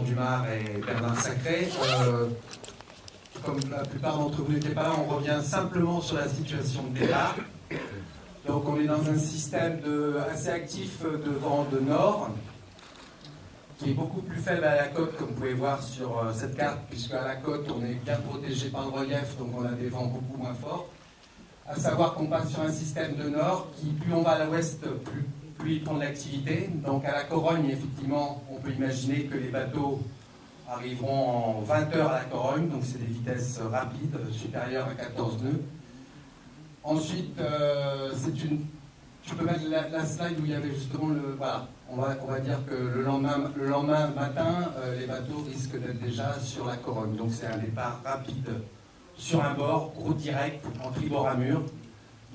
Dumas et Bernard Sacré. Comme la plupart d'entre vous n'étaient pas là, on revient simplement sur la situation de départ. Donc on est dans un système assez actif de vent de nord, qui est beaucoup plus faible à la côte, comme vous pouvez voir sur cette carte, puisque à la côte on est bien protégé par le relief, donc on a des vents beaucoup moins forts. À savoir qu'on passe sur un système de nord qui, plus on va à l'ouest, plus il prend de l'activité. Donc à la Corogne, effectivement, on peut imaginer que les bateaux arriveront en 20 heures à la Corogne, donc c'est des vitesses rapides, supérieures à 14 nœuds. Ensuite, tu peux mettre la slide où il y avait justement le... Voilà, on va dire que le lendemain matin, les bateaux risquent d'être déjà sur la Corogne. Donc c'est un départ rapide sur un bord, route directe, en tribord à mur.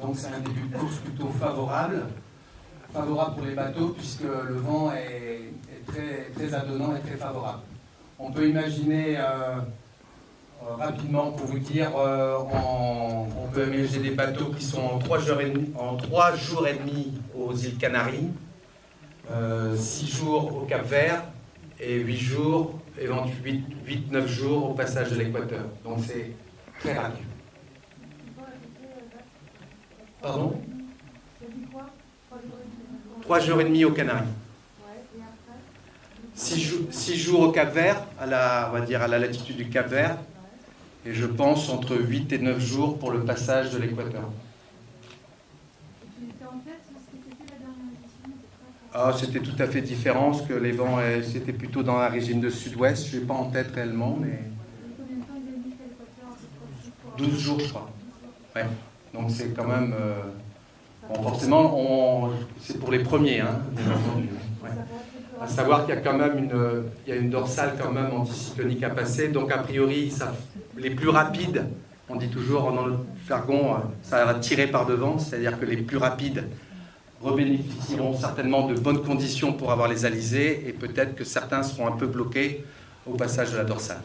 Donc c'est un début de course plutôt favorable pour les bateaux, puisque le vent est très adonnant et très favorable. On peut imaginer rapidement, pour vous dire, on peut imaginer des bateaux qui sont en 3 jours et demi aux îles Canaries, 6 jours au Cap-Vert et 8 jours, 8-9 jours au passage de l'équateur. Donc c'est très rapide. Pardon ? 3 jours et demi aux Canaries. 6 jours au Cap-Vert, on va dire à la latitude du Cap-Vert, et je pense entre 8 et 9 jours pour le passage de l'équateur. Ah, c'était tout à fait différent, parce que les vents, c'était plutôt dans un régime de sud-ouest, je n'ai pas en tête réellement, mais... 12 jours, je crois. Ouais. Donc c'est quand même... Bon, forcément, c'est pour les premiers, hein, bien entendu. Ouais. À savoir qu'il y a quand même une dorsale quand même anticyclonique à passer, donc a priori, les plus rapides, on dit toujours dans le jargon, ça va tirer par devant, c'est-à-dire que les plus rapides rebénéficieront certainement de bonnes conditions pour avoir les alizés, et peut-être que certains seront un peu bloqués au passage de la dorsale.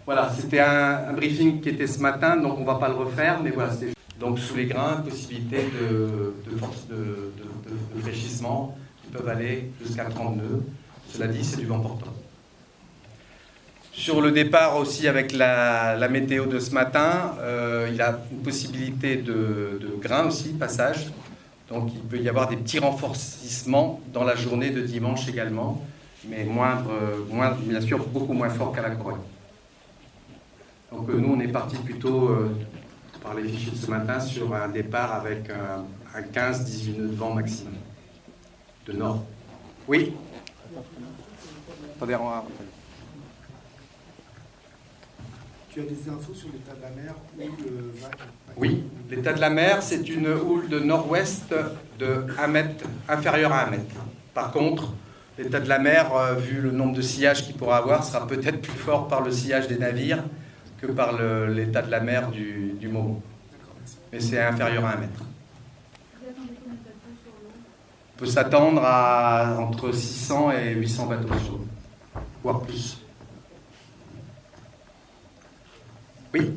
Voilà, c'était un briefing qui était ce matin, donc on ne va pas le refaire, mais voilà, c'était... Donc sous les grains, possibilité de fraîchissement qui peuvent aller jusqu'à 30 nœuds. Cela dit, c'est du vent portant. Sur le départ aussi avec la météo de ce matin, il a une possibilité de grains aussi, passage. Donc il peut y avoir des petits renforcissements dans la journée de dimanche également, mais bien sûr beaucoup moins fort qu'à la Corogne. Donc nous on est parti plutôt... par les fichiers de ce matin, sur un départ avec un 15-18 nœuds de vent maximum, de nord. Oui. Attendez, tu as des infos sur l'état de la mer ou Oui, l'état de la mer, c'est une houle de nord-ouest de 1 mètre, inférieure à 1 mètre. Par contre, l'état de la mer, vu le nombre de sillages qu'il pourra avoir, sera peut-être plus fort par le sillage des navires que par l'état de la mer du moment. Mais c'est inférieur à 1 mètre. On peut s'attendre à entre 600 et 800 bateaux sur l'eau, voire plus. Oui.